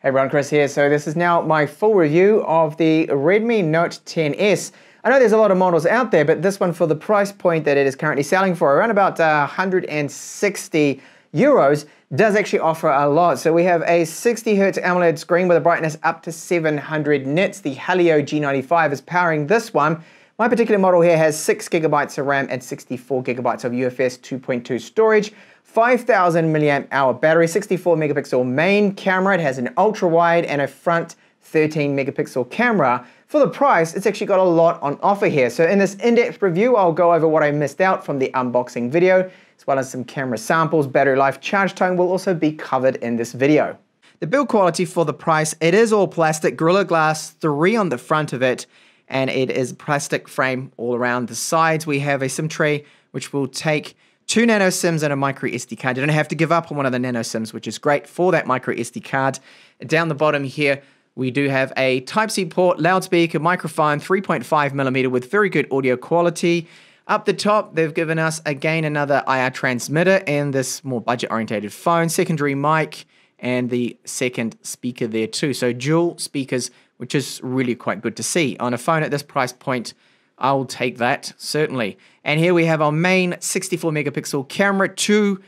Hey everyone, Chris here. So this is now my full review of the Redmi Note 10S. I know there's a lot of models out there, but this one for the price point that it is currently selling for, around about 160 euros, does actually offer a lot. So we have a 60Hz AMOLED screen with a brightness up to 700 nits. The Helio G95 is powering this one. My particular model here has 6 gigabytes of RAM and 64 gigabytes of UFS 2.2 storage. 5,000 milliamp hour battery, 64 megapixel main camera. It has an ultra wide and a front 13 megapixel camera. For the price, it's actually got a lot on offer here. So in this in-depth review, I'll go over what I missed out from the unboxing video, as well as some camera samples. Battery life, charge time will also be covered in this video. The build quality for the price, it is all plastic, Gorilla Glass 3 on the front of it, and it is plastic frame all around the sides. We have a SIM tray, which will take 2 nano SIMs and a micro SD card. You don't have to give up on one of the nano SIMs, which is great for that micro SD card. Down the bottom here, we do have a Type-C port, loudspeaker, microphone, 3.5mm with very good audio quality. Up the top, they've given us, again, another IR transmitter and this more budget-orientated phone, secondary mic, and the second speaker there too. So dual speakers, which is really quite good to see. On a phone at this price point, I'll take that, certainly. And here we have our main 64 megapixel camera, two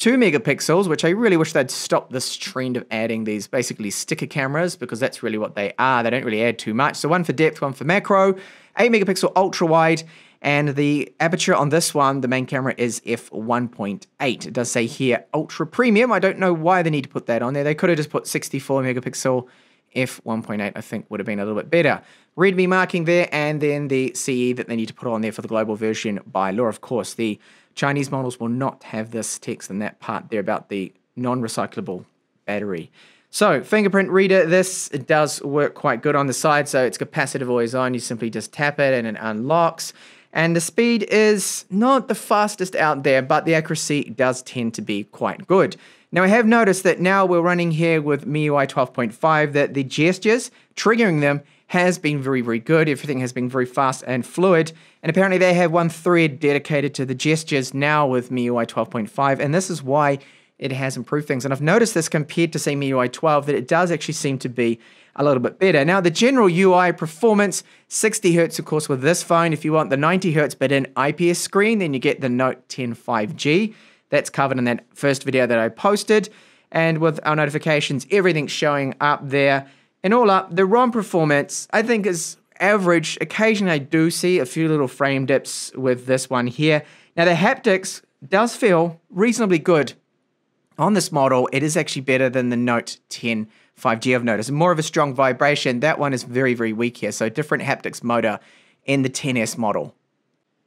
megapixels, which I really wish they'd stop this trend of adding these basically sticker cameras, because that's really what they are. They don't really add too much. So one for depth, one for macro, 8 megapixel ultra wide, and the aperture on this one, the main camera, is f1.8. It does say here ultra premium. I don't know why they need to put that on there. They could have just put 64 megapixel f1.8, I think would have been a little bit better. Redmi marking there, and then the CE that they need to put on there for the global version by law. Of course, the Chinese models will not have this text in that part there about the non-recyclable battery. So, fingerprint reader, it does work quite good on the side, so it's capacitive always on. You simply just tap it and it unlocks. And the speed is not the fastest out there, but the accuracy does tend to be quite good. Now, I have noticed that now we're running here with MIUI 12.5, that the gestures, triggering them, has been very, very good. Everything has been very fast and fluid. And apparently they have one thread dedicated to the gestures now with MIUI 12.5, and this is why it has improved things. And I've noticed this compared to, say, MIUI 12, that it does actually seem to be a little bit better. Now, the general UI performance, 60 Hz, of course, with this phone. If you want the 90 Hz but an IPS screen, then you get the Note 10 5G. That's covered in that first video that I posted. And with our notifications, everything's showing up there. And all up, the ROM performance, I think, is average. Occasionally, I do see a few little frame dips with this one here. Now, the haptics does feel reasonably good on this model. It is actually better than the Note 10 5G, I've noticed. More of a strong vibration. That one is very, very weak here. So different haptics motor in the 10S model.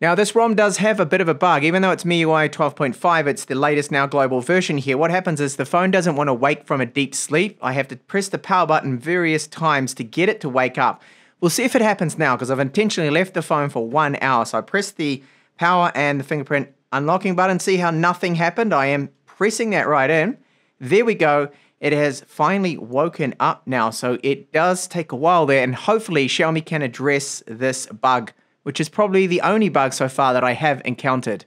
Now, this ROM does have a bit of a bug. Even though it's MIUI 12.5, it's the latest now global version here. What happens is the phone doesn't want to wake from a deep sleep. I have to press the power button various times to get it to wake up. We'll see if it happens now, because I've intentionally left the phone for 1 hour. So I press the power and the fingerprint unlocking button. See how nothing happened? I am pressing that right in. There we go. It has finally woken up now. So it does take a while there, and hopefully Xiaomi can address this bug, which is probably the only bug so far that I have encountered.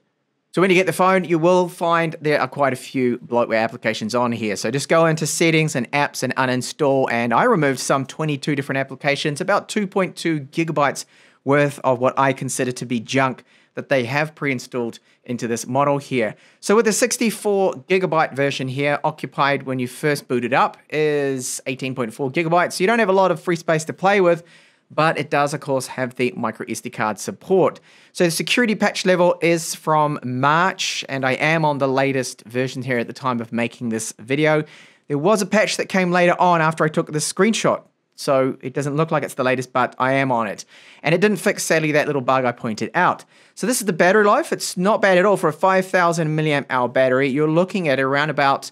So when you get the phone, you will find there are quite a few bloatware applications on here. So just go into settings and apps and uninstall, and I removed some 22 different applications, about 2.2 gigabytes worth of what I consider to be junk that they have pre-installed into this model here. So with the 64 gigabyte version here, occupied when you first boot it up is 18.4 gigabytes. So you don't have a lot of free space to play with, but it does, of course, have the micro SD card support. So the security patch level is from March, and I am on the latest version here at the time of making this video. There was a patch that came later on after I took this screenshot, so it doesn't look like it's the latest, but I am on it. And it didn't fix, sadly, that little bug I pointed out. So this is the battery life. It's not bad at all for a 5,000 milliamp hour battery. You're looking at around about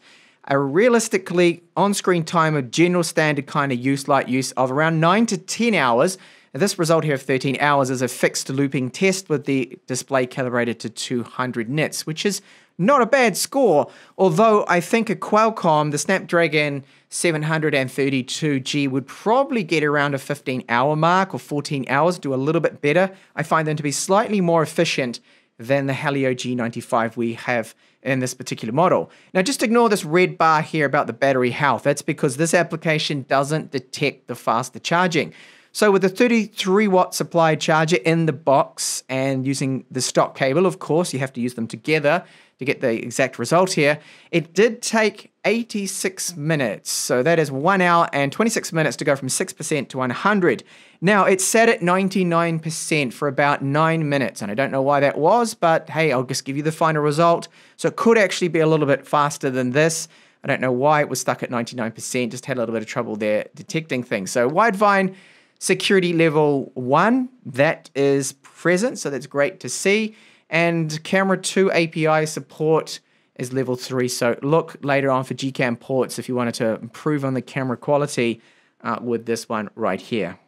a realistically on-screen time of general standard kind of light use of around 9 to 10 hours. And this result here of 13 hours is a fixed looping test with the display calibrated to 200 nits, which is not a bad score. Although I think a Qualcomm, the Snapdragon 732G, would probably get around a 15-hour mark or 14 hours, do a little bit better. I find them to be slightly more efficient than the Helio G95 we have in this particular model. Now just ignore this red bar here about the battery health. That's because this application doesn't detect the faster charging. So with the 33 watt supply charger in the box and using the stock cable, of course, you have to use them together to get the exact result here. It did take 86 minutes. So that is 1 hour and 26 minutes to go from 6% to 100. Now it's sat at 99% for about 9 minutes. And I don't know why that was, but hey, I'll just give you the final result. So it could actually be a little bit faster than this. I don't know why it was stuck at 99%, just had a little bit of trouble there detecting things. So Widevine security level 1, that is present, so that's great to see. And camera 2 API support is level 3, so look later on for Gcam ports if you wanted to improve on the camera quality with this one right here.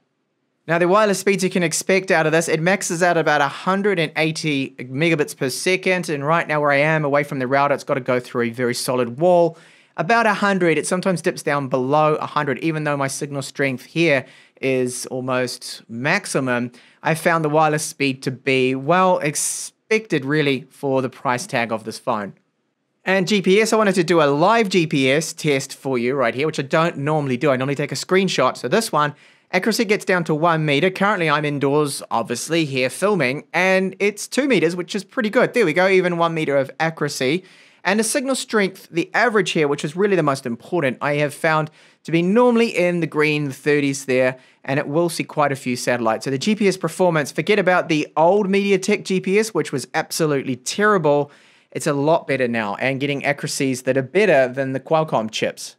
Now the wireless speeds you can expect out of this, it maxes out about 180 megabits per second, and right now where I am away from the router, it's got to go through a very solid wall. About 100, it sometimes dips down below 100, even though my signal strength here is almost maximum. I found the wireless speed to be, well, expected really for the price tag of this phone. And GPS, I wanted to do a live GPS test for you right here, which I don't normally do. I normally take a screenshot. So this one, accuracy gets down to 1 meter. Currently I'm indoors, obviously, here filming, and it's 2 meters, which is pretty good. There we go, even 1 meter of accuracy. And the signal strength, the average here, which is really the most important, I have found to be normally in the green 30s there, and it will see quite a few satellites. So the GPS performance, forget about the old MediaTek GPS, which was absolutely terrible. It's a lot better now, and getting accuracies that are better than the Qualcomm chips.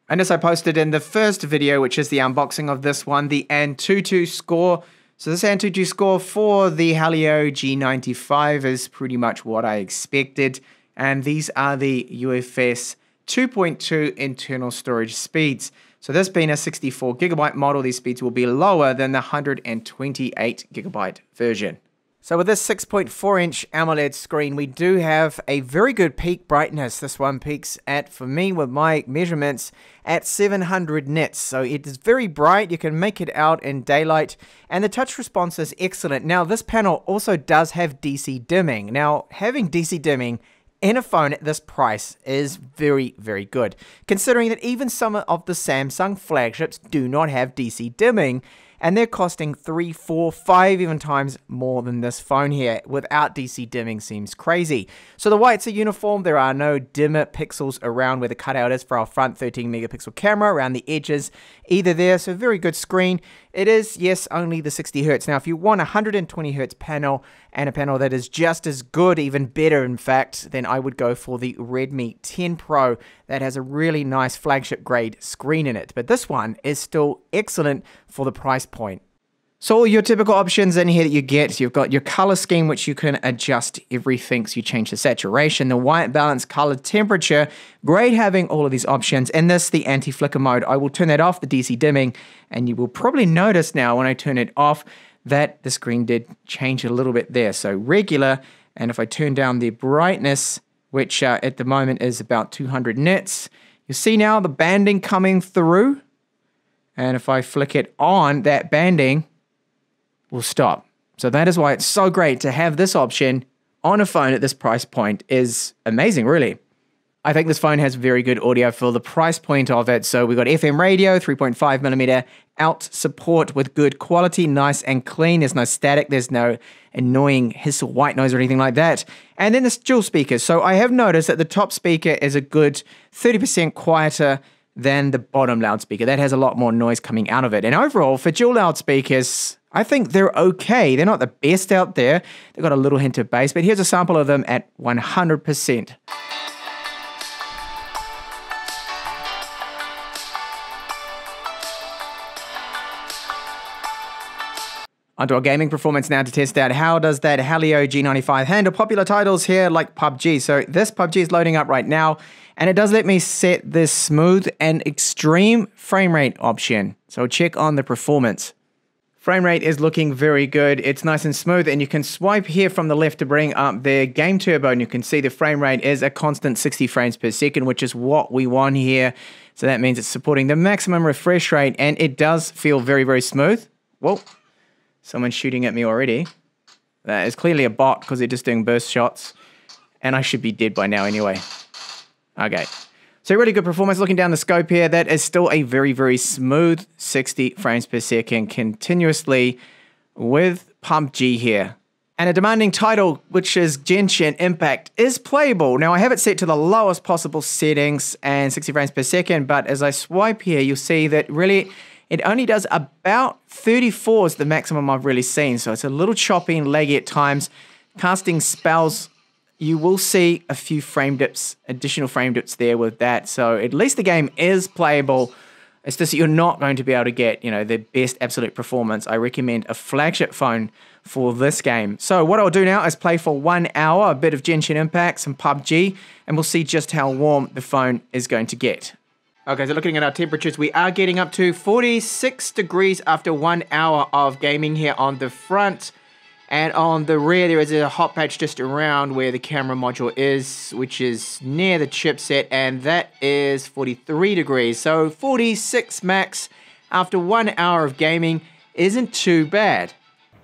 And as I posted in the first video, which is the unboxing of this one, the Antutu score. So this Antutu score for the Helio G95 is pretty much what I expected. And these are the UFS 2.2 internal storage speeds. So this being a 64 gigabyte model, these speeds will be lower than the 128 gigabyte version. So with this 6.4 inch AMOLED screen, we do have a very good peak brightness. This one peaks at, for me with my measurements, at 700 nits. So it is very bright. You can make it out in daylight, and the touch response is excellent. Now this panel also does have DC dimming. Now having DC dimming in a phone at this price is very, very good, considering that even some of the Samsung flagships do not have DC dimming, and they're costing 3, 4, 5 even times more than this phone here. Without DC dimming seems crazy. So the whites are uniform. There are no dimmer pixels around where the cutout is for our front 13 megapixel camera, around the edges either there. So very good screen. It is, yes, only the 60 Hertz. Now if you want a 120 Hertz panel and a panel that is just as good, even better in fact, then I would go for the Redmi 10 Pro. That has a really nice flagship grade screen in it. But this one is still excellent for the price point. So all your typical options in here that you get, you've got your color scheme, which you can adjust everything. So you change the saturation, the white balance, color, temperature. Great having all of these options. And this, the anti-flicker mode, I will turn that off, the DC dimming, and you will probably notice now when I turn it off that the screen did change a little bit there. So regular, and if I turn down the brightness, which at the moment is about 200 nits, you see now the banding coming through. And if I flick it on, that banding will stop. So that is why it's so great to have this option on a phone at this price point. Is amazing, really. I think this phone has very good audio for the price point of it. So we've got FM radio, 3.5mm out support with good quality, nice and clean. There's no static, there's no annoying hiss or white noise or anything like that. And then there's dual speakers. So I have noticed that the top speaker is a good 30% quieter than the bottom loudspeaker. That has a lot more noise coming out of it. And overall, for dual loudspeakers, I think they're okay. They're not the best out there. They've got a little hint of bass, but here's a sample of them at 100%. Onto our gaming performance now to test out how does that Helio G95 handle popular titles here like PUBG. So this PUBG is loading up right now, and it does let me set this smooth and extreme frame rate option. So check on the performance. Frame rate is looking very good. It's nice and smooth, and you can swipe here from the left to bring up the game turbo, and you can see the frame rate is a constant 60 frames per second, which is what we want here. So that means it's supporting the maximum refresh rate, and it does feel very, very smooth. Whoa. Someone's shooting at me already. That is clearly a bot because they're just doing burst shots. And I should be dead by now anyway. Okay. So really good performance. Looking down the scope here, that is still a very, very smooth 60 frames per second continuously with PUBG here. And a demanding title, which is Genshin Impact, is playable. Now, I have it set to the lowest possible settings and 60 frames per second, but as I swipe here, you'll see that really it only does about 34 is the maximum I've really seen. So it's a little choppy and laggy at times. Casting spells, you will see a few frame dips, additional frame dips there with that. So at least the game is playable. It's just that you're not going to be able to get, you know, the best absolute performance. I recommend a flagship phone for this game. So what I'll do now is play for 1 hour, a bit of Genshin Impact, some PUBG, and we'll see just how warm the phone is going to get. Okay, so looking at our temperatures, we are getting up to 46 degrees after 1 hour of gaming here on the front. And on the rear, there is a hot patch just around where the camera module is, which is near the chipset, and that is 43 degrees. So 46 max after 1 hour of gaming isn't too bad.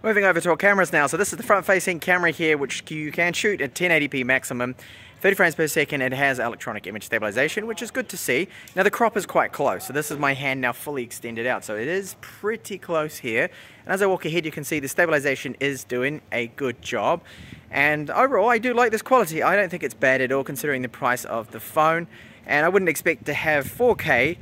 Moving over to our cameras now. So this is the front-facing camera here, which you can shoot at 1080p maximum. 30 frames per second. It has electronic image stabilization, which is good to see. Now the crop is quite close, so this is my hand now fully extended out, so it is pretty close here. And as I walk ahead, you can see the stabilization is doing a good job. And overall, I do like this quality. I don't think it's bad at all considering the price of the phone. And I wouldn't expect to have 4K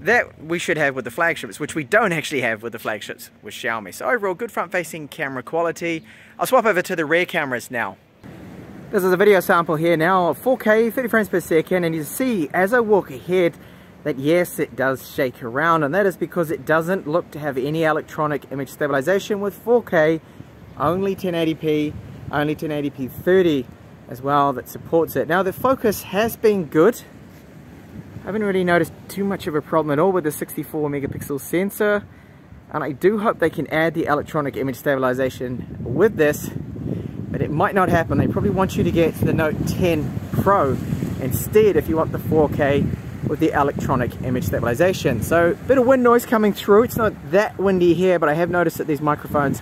that we should have with the flagships, which we don't actually have with the flagships with Xiaomi. So overall, good front-facing camera quality. I'll swap over to the rear cameras now. This is a video sample here now of 4K, 30 frames per second, and you see as I walk ahead that yes, it does shake around, and that is because it doesn't look to have any electronic image stabilization with 4K, only 1080p, only 1080p 30 as well that supports it. Now the focus has been good. I haven't really noticed too much of a problem at all with the 64 megapixel sensor, and I do hope they can add the electronic image stabilization with this. But it might not happen. They probably want you to get the Note 10 Pro instead if you want the 4K with the electronic image stabilization. So a bit of wind noise coming through. It's not that windy here, but I have noticed that these microphones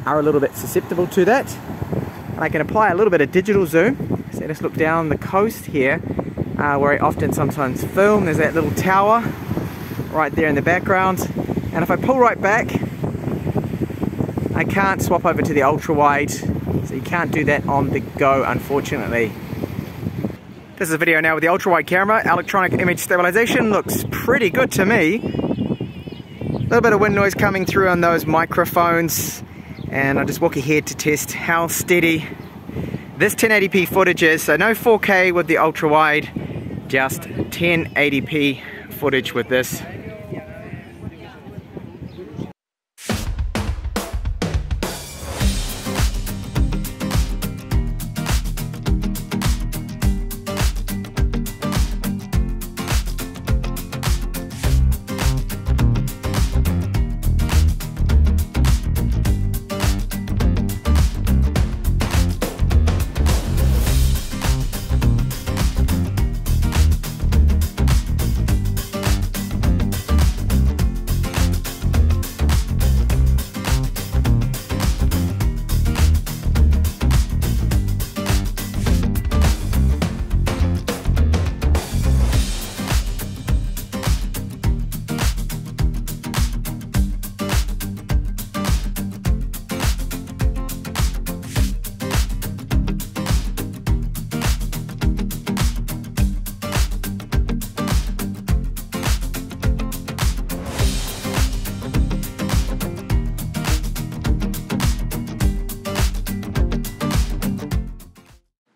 are a little bit susceptible to that. And I can apply a little bit of digital zoom. So let's look down the coast here where I often sometimes film. There's that little tower right there in the background. And if I pull right back, I can't swap over to the ultra wide. So you can't do that on the go, unfortunately. This is a video now with the ultra-wide camera. Electronic image stabilization looks pretty good to me. A little bit of wind noise coming through on those microphones. And I'll just walk ahead to test how steady this 1080p footage is. So no 4K with the ultra-wide, just 1080p footage with this.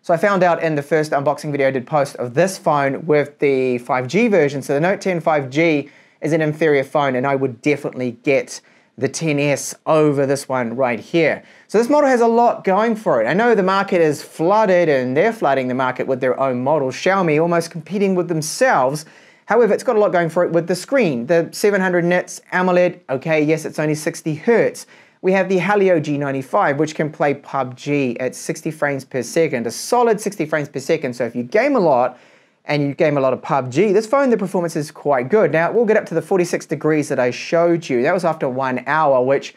So I found out in the first unboxing video I did post of this phone with the 5G version. So the Note 10 5G is an inferior phone, and I would definitely get the 10S over this one right here. So this model has a lot going for it. I know the market is flooded, and they're flooding the market with their own models. Xiaomi almost competing with themselves. However, it's got a lot going for it with the screen. The 700 nits AMOLED, okay, yes, it's only 60 Hertz. We have the Helio G95, which can play PUBG at 60 frames per second, a solid 60 frames per second. So if you game a lot and you game a lot of PUBG, this phone, the performance is quite good. Now, we'll get up to the 46 degrees that I showed you. That was after 1 hour, which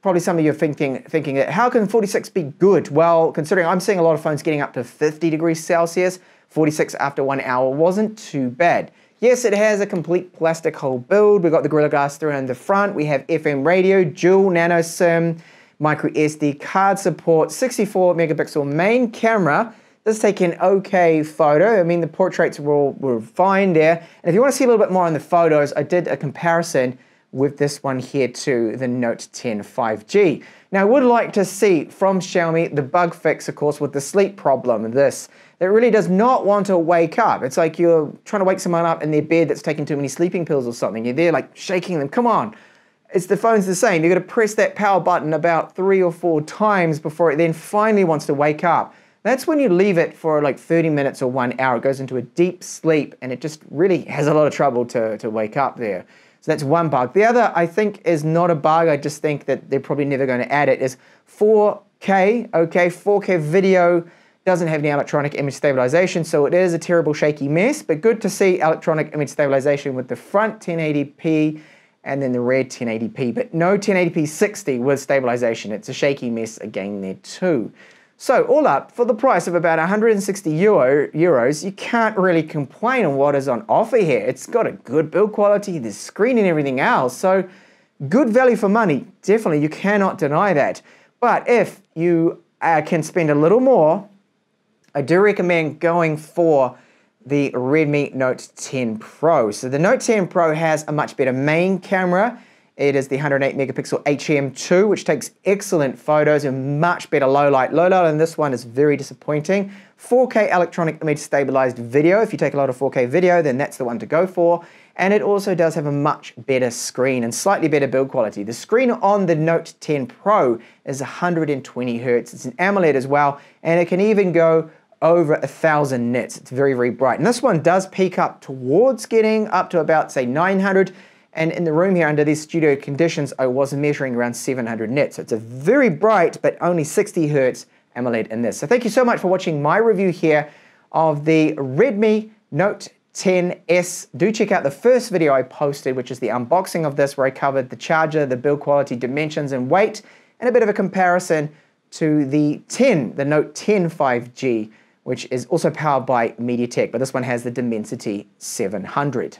probably some of you are thinking that how can 46 be good? Well, considering I'm seeing a lot of phones getting up to 50 degrees Celsius, 46 after 1 hour wasn't too bad. Yes, it has a complete plastic hull build. We've got the Gorilla Glass 3 on the front. We have FM radio, dual nano SIM, micro SD card support, 64 megapixel main camera. Does take an okay photo. I mean, the portraits were fine there. And if you want to see a little bit more on the photos, I did a comparison with this one here to the Note 10 5G. Now, I would like to see from Xiaomi the bug fix, of course, with the sleep problem. That really does not want to wake up. It's like you're trying to wake someone up in their bed that's taking too many sleeping pills or something. You're there like shaking them. Come on. The phone's the same. You've got to press that power button about 3 or 4 times before it then finally wants to wake up. That's when you leave it for like 30 minutes or 1 hour. It goes into a deep sleep and it just really has a lot of trouble to wake up there. So that's one bug. The other, I think, is not a bug. I just think that they're probably never going to add it, is 4K. Okay, 4K video doesn't have any electronic image stabilization, so it is a terrible shaky mess, but good to see electronic image stabilization with the front 1080p and then the rear 1080p, but no 1080p 60 with stabilization. It's a shaky mess again there too. So all up, for the price of about 160 euros, you can't really complain on what is on offer here. It's got a good build quality, the screen and everything else, so good value for money. Definitely, you cannot deny that. But if you can spend a little more, I do recommend going for the Redmi Note 10 Pro. So the Note 10 Pro has a much better main camera. It is the 108 megapixel HM2, which takes excellent photos and much better low light. Low light on this one is very disappointing. 4K electronic image stabilized video. If you take a lot of 4K video, then that's the one to go for. And it also does have a much better screen and slightly better build quality. The screen on the Note 10 Pro is 120 Hz. It's an AMOLED as well, and it can even go over 1000 nits. It's very, very bright. And this one does peak up towards getting up to about, say, 900. And in the room here under these studio conditions, I was measuring around 700 nits. So it's a very bright, but only 60 Hz AMOLED in this. So thank you so much for watching my review here of the Redmi Note 10S. Do check out the first video I posted, which is the unboxing of this, where I covered the charger, the build quality, dimensions, and weight, and a bit of a comparison to the Note 10 5G, which is also powered by MediaTek, but this one has the Dimensity 700.